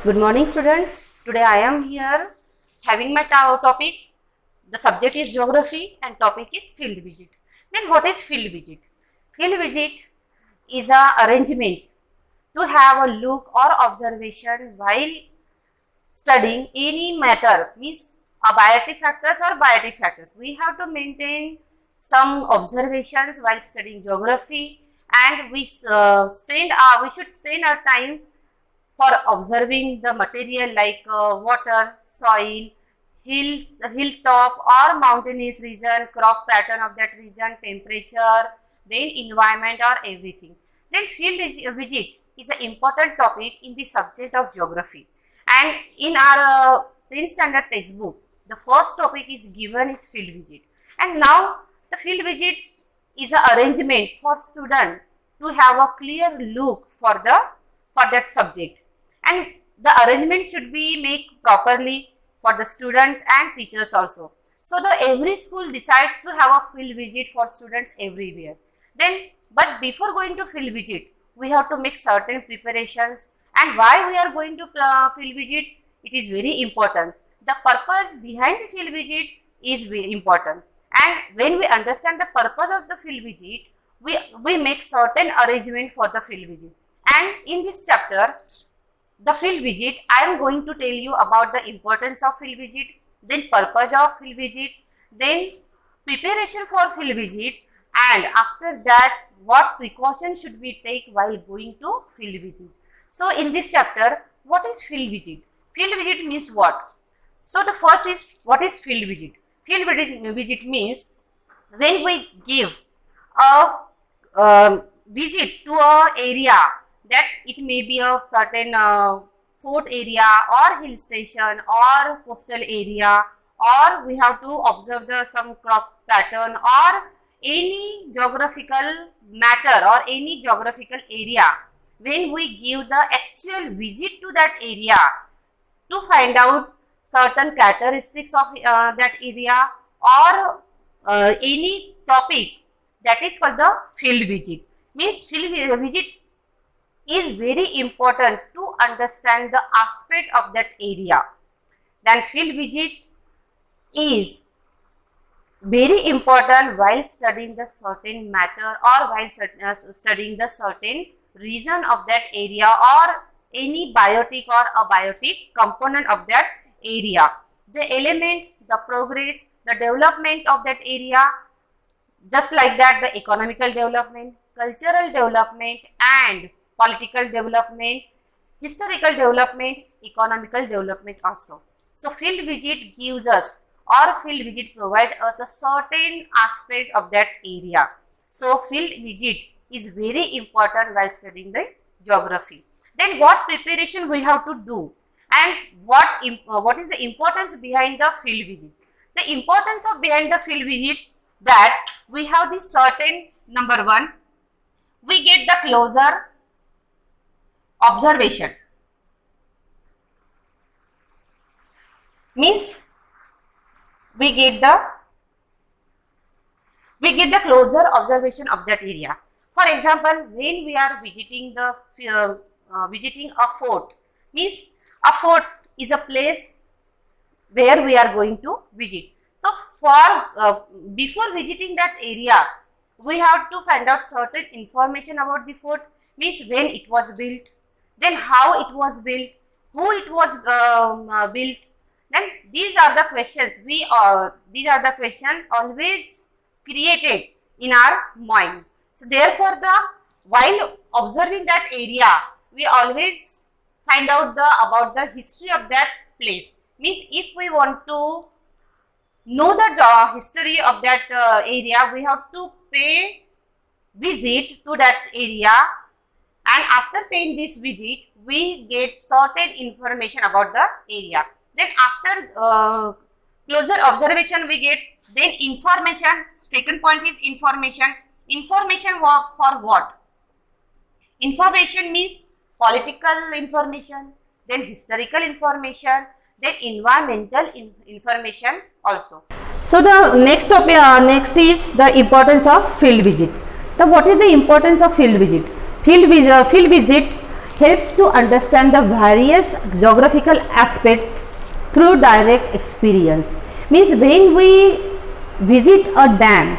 Good morning, students. Today I am here having my topic. The subject is geography and topic is field visit. Then what is field visit? Field visit is a arrangement to have a look or observation while studying any matter, means abiotic factors or biotic factors. We have to maintain some observations while studying geography, and we should spend our time for observing the material like water, soil, hills, hilltop or mountainous region, crop pattern of that region, temperature, then environment or everything. Then field visit is an important topic in the subject of geography, and in our 10th standard textbook, the first topic is given is field visit. And now the field visit is an arrangement for student to have a clear look for that subject, and the arrangement should be made properly for the students and teachers also. So the every school decides to have a field visit for students everywhere. But before going to field visit, we have to make certain preparations. And why we are going to field visit? It is very important. The purpose behind the field visit is very important. And when we understand the purpose of the field visit, we make certain arrangement for the field visit. And in this chapter, the field visit, I am going to tell you about the importance of field visit, then purpose of field visit, then preparation for field visit, and after that what precautions should we take while going to field visit. So in this chapter, what is field visit? Field visit means what? So the first is, what is field visit? Field visit means when we give a visit to a area, that it may be a certain fort area or hill station or coastal area, or we have to observe some crop pattern or any geographical matter or any geographical area. When we give the actual visit to that area to find out certain characteristics of that area or any topic, that is called the field visit. Means field visit is very important to understand the aspect of that area. Then field visit is very important while studying the certain matter or while studying the certain region of that area or any biotic or abiotic component of that area. The element, the progress, the development of that area, just like that the economical development, cultural development and political development, historical development, economical development also. So field visit gives us, or field visit provides us a certain aspects of that area. So field visit is very important while studying the geography. Then what preparation we have to do, and what is the importance behind the field visit? The importance of behind the field visit, that we have this certain, number one, we get the closer observation. Means we get the closer observation of that area. For example, when we are visiting visiting a fort, means a fort is a place where we are going to visit. So before visiting that area, we have to find out certain information about the fort, means when it was built, then how it was built, who it was built. Then these are the questions these are the questions always created in our mind. So therefore, while observing that area, we always find out about the history of that place. Means if we want to know the history of that area, we have to pay visit to that area, and after paying this visit, we get certain information about the area. Then after closer observation we get, then information. Second point is information. Information for what? Information means political information, then historical information, then environmental information also. So the next topic, next is the importance of field visit. What is the importance of field visit? Field visit helps to understand the various geographical aspects through direct experience. Means when we visit a dam,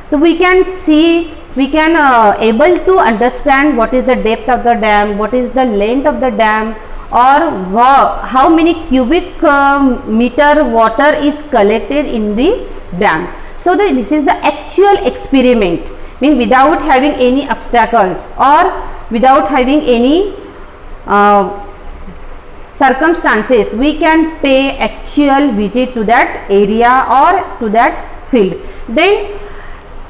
so we can see, we can able to understand what is the depth of the dam, what is the length of the dam, or how many cubic meter water is collected in the dam. So this is the actual experiment, mean without having any obstacles or without having any circumstances, we can pay actual visit to that area or to that field. Then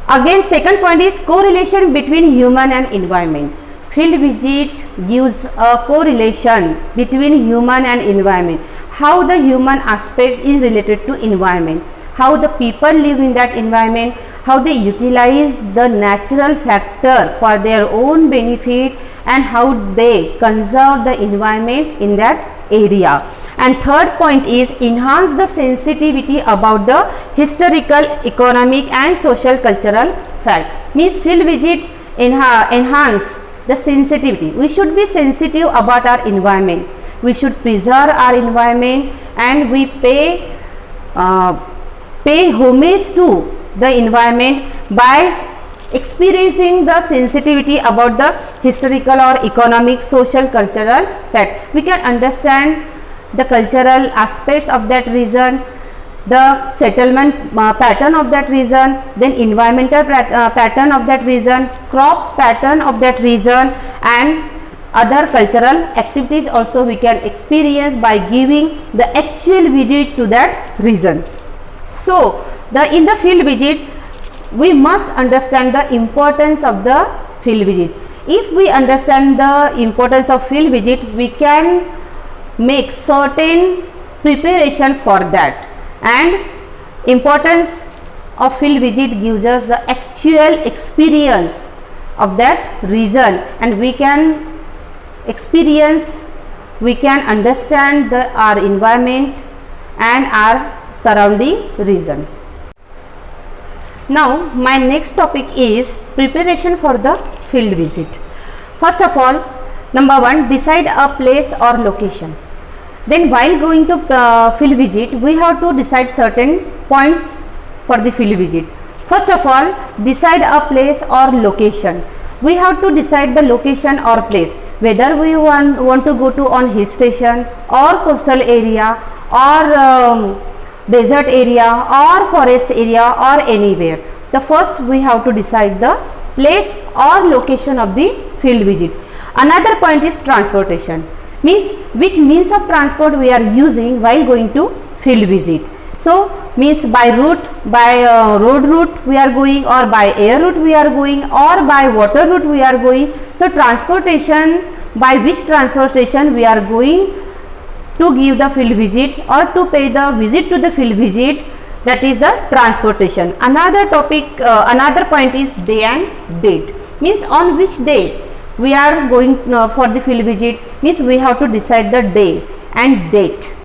again, second point is correlation between human and environment. Field visit gives a correlation between human and environment, how the human aspect is related to environment, how the people live in that environment, how they utilize the natural factor for their own benefit, and how they conserve the environment in that area. And third point is enhance the sensitivity about the historical, economic and social cultural fact. Means field visit enhance the sensitivity. We should be sensitive about our environment. We should preserve our environment, and we pay homage to the environment by experiencing the sensitivity about the historical or economic, social, cultural fact. We can understand the cultural aspects of that region, the settlement pattern of that region, then environmental pattern of that region, crop pattern of that region, and other cultural activities also we can experience by giving the actual visit to that region. So in the field visit, we must understand the importance of the field visit. If we understand the importance of field visit, we can make certain preparation for that. And importance of field visit gives us the actual experience of that region, and we can experience, we can understand our environment and our surrounding region. Now my next topic is preparation for the field visit. First of all, number one, decide a place or location. Then while going to field visit, we have to decide certain points for the field visit. First of all, decide a place or location. We have to decide the location or place, whether we want to go to on hill station or coastal area or desert area or forest area or anywhere. The first we have to decide the place or location of the field visit. Another point is transportation, means which means of transport we are using while going to field visit. So means by route, by road route we are going, or by air route we are going, or by water route we are going. So transportation, by which transportation we are going to give the field visit or to pay the visit to the field visit, that is the transportation. Another topic, another point is day and date, means on which day we are going for the field visit, means we have to decide the day and date.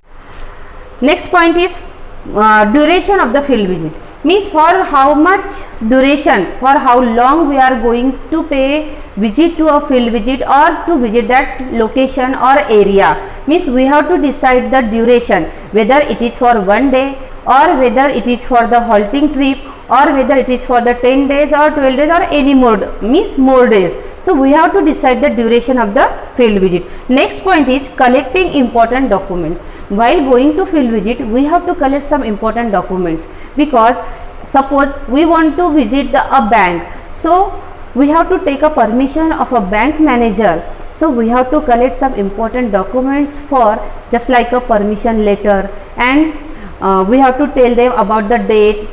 Next point is duration of the field visit, means for how much duration, for how long we are going to pay visit to a field visit or to visit that location or area. Means we have to decide the duration, whether it is for 1 day or whether it is for the halting trip or whether it is for the 10 days or 12 days or any more, means more days. So we have to decide the duration of the field visit. Next point is collecting important documents. While going to field visit, we have to collect some important documents, because suppose we want to visit a bank, so we have to take a permission of a bank manager. So we have to collect some important documents for just like a permission letter, and we have to tell them about the date,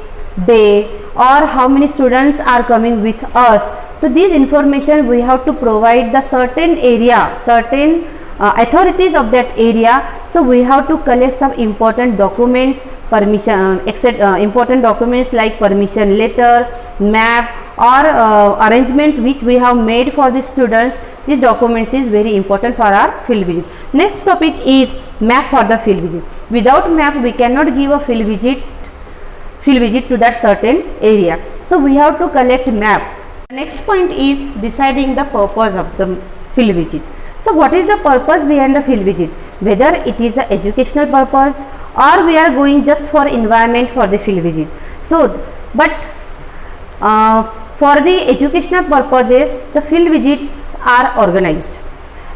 day, or how many students are coming with us. So this information we have to provide the certain area, certain authorities of that area. So we have to collect some important documents, permission, important documents like permission letter, map, or arrangement which we have made for the students. These documents is very important for our field visit. Next topic is map for the field visit. Without map we cannot give a field visit to that certain area. So we have to collect map. Next point is deciding the purpose of the field visit. So what is the purpose behind the field visit? Whether it is an educational purpose or we are going just for environment for the field visit. So but for the educational purposes, the field visits are organized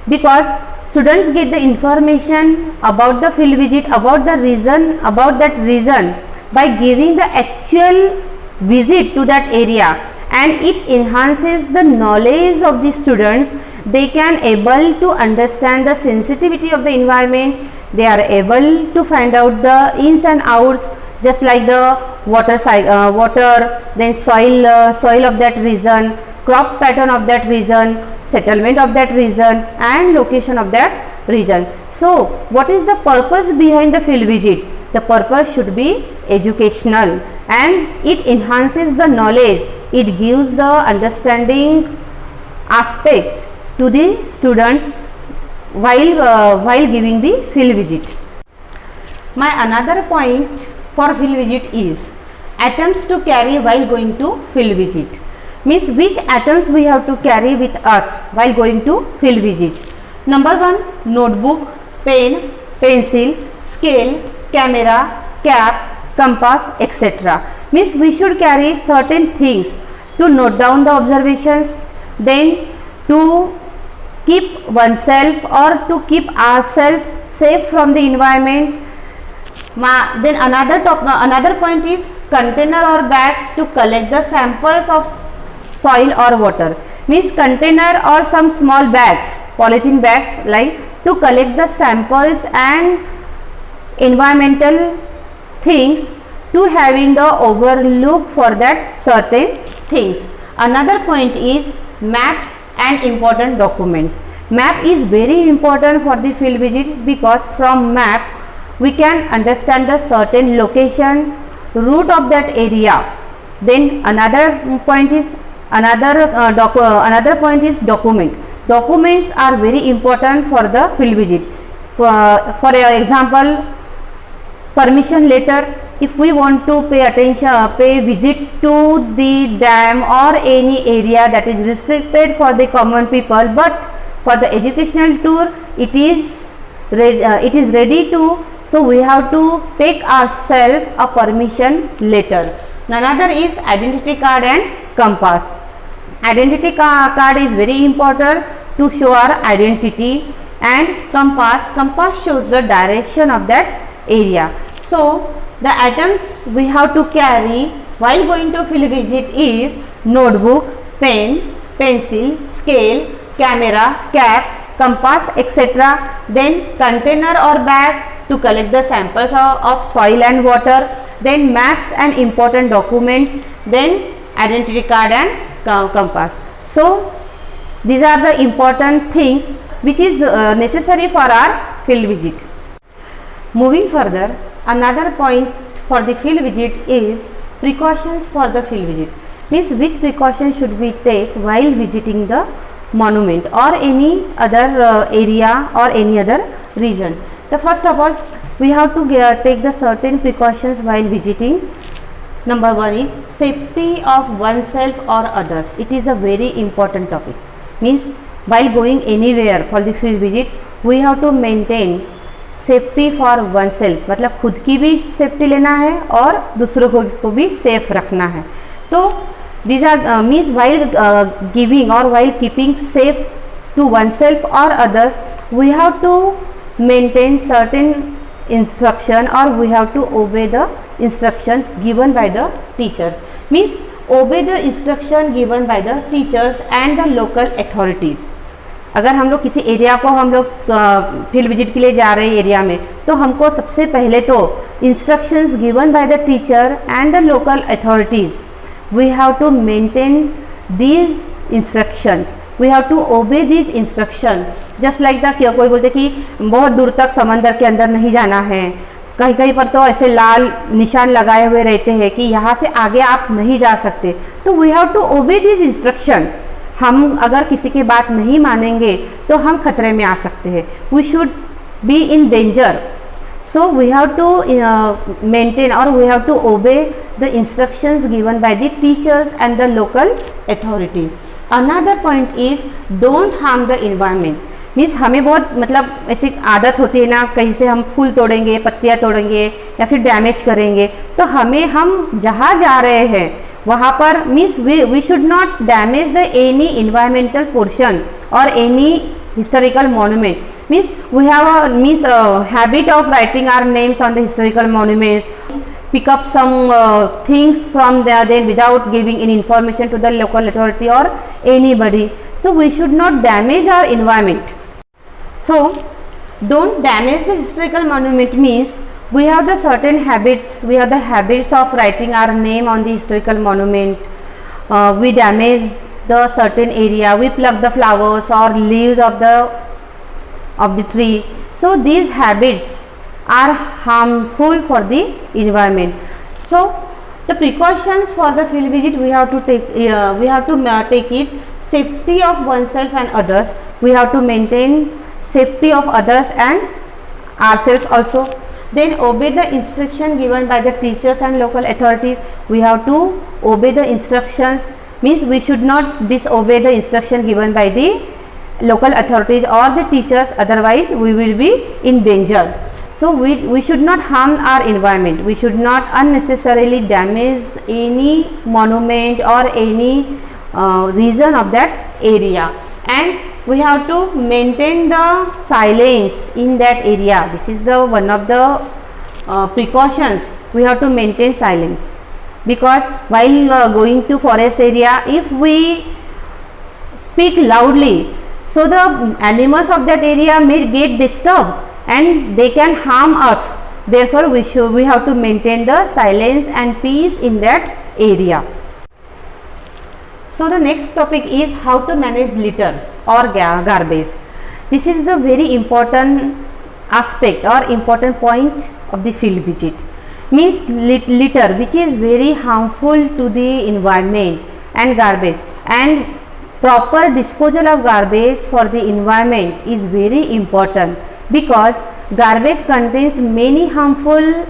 because students get the information about the field visit, about that reason by giving the actual visit to that area, and it enhances the knowledge of the students. They can able to understand the sensitivity of the environment. They are able to find out the ins and outs, just like the water, then soil of that region, crop pattern of that region, settlement of that region, and location of that region. So what is the purpose behind the field visit? The purpose should be educational, and it enhances the knowledge. It gives the understanding aspect to the students while giving the field visit. My another point for field visit is items to carry while going to field visit. Means which items we have to carry with us while going to field visit. Number 1, notebook, pen, pencil, scale, camera, cap, compass, etc. Means we should carry certain things to note down the observations, then to keep oneself or to keep ourselves safe from the environment. Then another point is container or bags to collect the samples of soil or water. Means container or some small bags, polythene bags, like to collect the samples and environmental things, to having the overlook for that certain things. Another point is maps and important documents. Map is very important for the field visit because from map we can understand the certain location, route of that area. Then another point is document. Documents are very important for the field visit. For example, permission letter. If we want to pay visit to the dam or any area that is restricted for the common people, but for the educational tour it is ready to, so we have to take ourselves a permission letter. Another is identity card and compass. Identity card is very important to show our identity, and compass shows the direction of that area. So the items we have to carry while going to field visit is notebook, pen, pencil, scale, camera, cap, compass, etc. Then container or bag to collect the samples of soil and water. Then maps and important documents. Then identity card and compass. So these are the important things which is necessary for our field visit. Moving further, another point for the field visit is precautions for the field visit. Means which precautions should we take while visiting the monument or any other area or any other region. The first of all, we have to take the certain precautions while visiting. Number 1 is safety of oneself or others. It is a very important topic. Means while going anywhere for the field visit, we have to maintain safety for one self, मतलब खुद की भी safety लेना है और दूसरों को भी सेफ रखना है. तो these are means while giving or while keeping safe to oneself or others, we have to maintain certain instruction or we have to obey the instructions given by the teacher. Means obey the instruction given by the teachers and the local authorities. अगर हम लोग किसी area को हम लोग field visit के लिए जा रहे हैं एरिया में, तो हमको सबसे पहले तो instructions given by the teacher and the local authorities, we have to maintain these instructions, we have to obey these instruction. Just like the कोई बोलते कि बहुत दूर तक समंदर के अंदर नहीं जाना है, कहीं कहीं पर तो ऐसे लाल निशान लगाए हुए रहते हैं कि यहाँ से आगे आप नहीं जा सकते. तो we have to obey these instruction. हम अगर किसी की बात नहीं मानेंगे तो हम खतरे में आ सकते हैं. We should be in danger. So we have to maintain और we have to obey the instructions given by the teachers and the local authorities. Another point is don't harm the environment. Means हमें बहुत मतलब ऐसी आदत होती है ना, कहीं से हम फूल तोड़ेंगे, पत्तियाँ तोड़ेंगे या फिर डैमेज करेंगे, तो हमें हम जहाँ जा रहे हैं वहाँ पर means we should not damage the any environmental portion और any historical monument. Means we have a habit of writing our names on the historical monuments, pick up some things from there then without giving any information to the local authority or anybody. So we should not damage our environment. So don't damage the historical monument means we have the certain habits, we have the habits of writing our name on the historical monument. We damage the certain area, we pluck the flowers or leaves of the tree. So these habits are harmful for the environment. So the precautions for the field visit we have to take, take it safety of oneself and others. We have to maintain safety of others and ourselves also. Then obey the instruction given by the teachers and local authorities. We have to obey the instructions, means we should not disobey the instruction given by the local authorities or the teachers, otherwise we will be in danger. So we should not harm our environment, we should not unnecessarily damage any monument or any region of that area, and we have to maintain the silence in that area. This is the one of the precautions. We have to maintain silence, because while going to forest area, if we speak loudly, so the animals of that area may get disturbed and they can harm us. Therefore we have to maintain the silence and peace in that area. So the next topic is how to manage litter or garbage. This is the very important aspect or important point of the field visit. Means litter, which is very harmful to the environment, and garbage, and proper disposal of garbage for the environment is very important, because garbage contains many harmful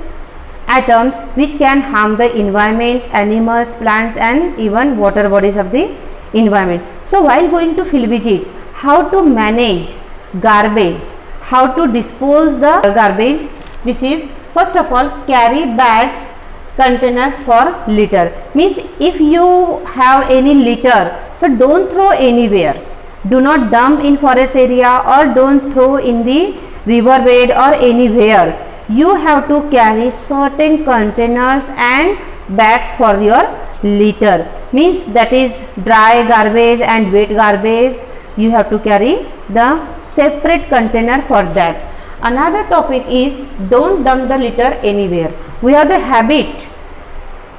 atoms which can harm the environment, animals, plants and even water bodies of the environment. So while going to field visit, how to manage garbage, how to dispose the garbage? This is, first of all, carry bags, containers for litter. Means if you have any litter, so don't throw anywhere. Do not dump in forest area or don't throw in the riverbed or anywhere. You have to carry certain containers and bags for your litter. Means that is dry garbage and wet garbage. You have to carry the separate container for that. Another topic is don't dump the litter anywhere. We have the habit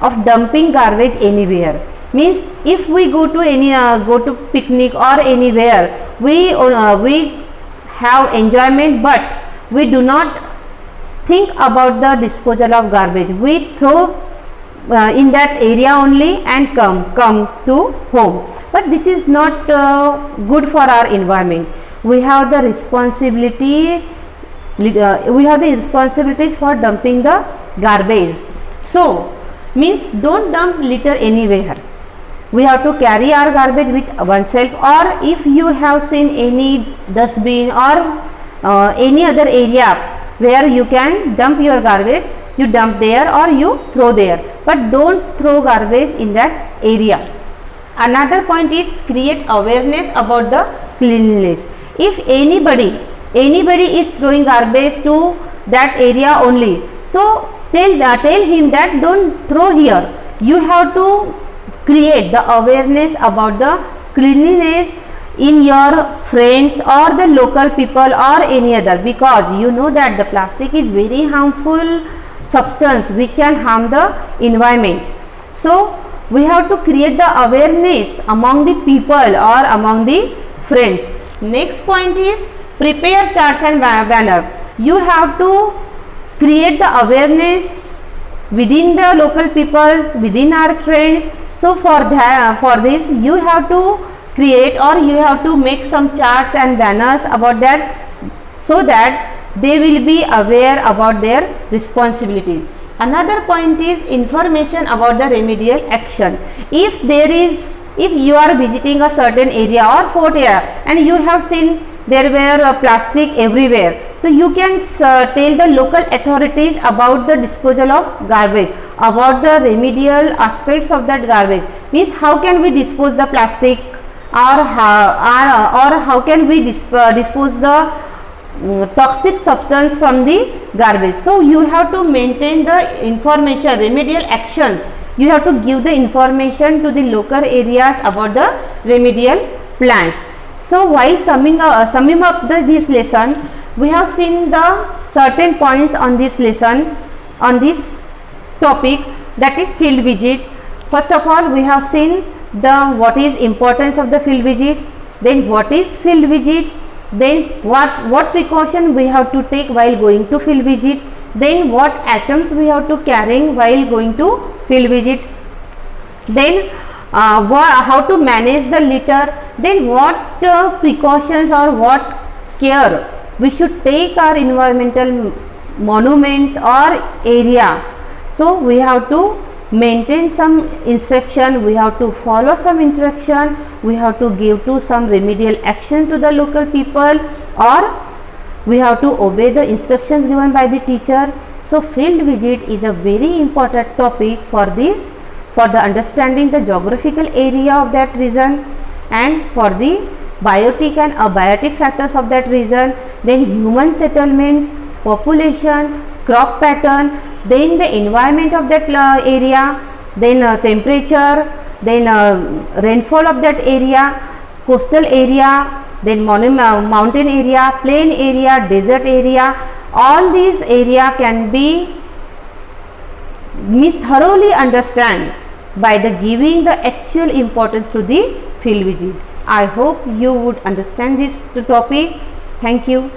of dumping garbage anywhere. Means if we go to any go to picnic or anywhere, we have enjoyment, but we do not think about the disposal of garbage. We throw in that area only and come to home, but this is not good for our environment. We have the responsibility. We have the responsibilities for dumping the garbage. So means don't dump litter anywhere. We have to carry our garbage with oneself, or if you have seen any dustbin or any other area where you can dump your garbage, you dump there or you throw there, but don't throw garbage in that area. Another point is create awareness about the cleanliness. If anybody is throwing garbage to that area only, so tell him that don't throw here. You have to create the awareness about the cleanliness in your friends or the local people or any other, because you know that the plastic is very harmful substance which can harm the environment. So we have to create the awareness among the people or among the friends. Next point is prepare charts and banner. You have to create the awareness within the local peoples, within our friends. So for this you have to create or you have to make some charts and banners about that, so that they will be aware about their responsibility. Another point is information about the remedial action. If you are visiting a certain area or fort area and you have seen there were plastic everywhere. So you can tell the local authorities about the disposal of garbage, about the remedial aspects of that garbage. Means how can we dispose the plastic, or how can we dispose the toxic substance from the garbage. So you have to maintain the information, remedial actions. You have to give the information to the local areas about the remedial plans. So while summing up this lesson, we have seen the certain points on this lesson, on this topic, that is field visit. First of all, we have seen what is importance of the field visit, then what is field visit, then what precaution we have to take while going to field visit, then what items we have to carry while going to field visit, then how to manage the litter, then what precautions or what care we should take our environmental monuments or area. So we have to maintain some instruction, we have to follow some instruction, we have to give to some remedial action to the local people, or we have to obey the instructions given by the teacher. So field visit is a very important topic for this, for the understanding the geographical area of that region, and for the biotic and abiotic factors of that region, then human settlements, population, crop pattern, then the environment of that area, then temperature, then rainfall of that area, coastal area, then mountain area, plain area, desert area. All these area can be thoroughly understand by the giving the actual importance to the field visit. I hope you would understand this topic. Thank you.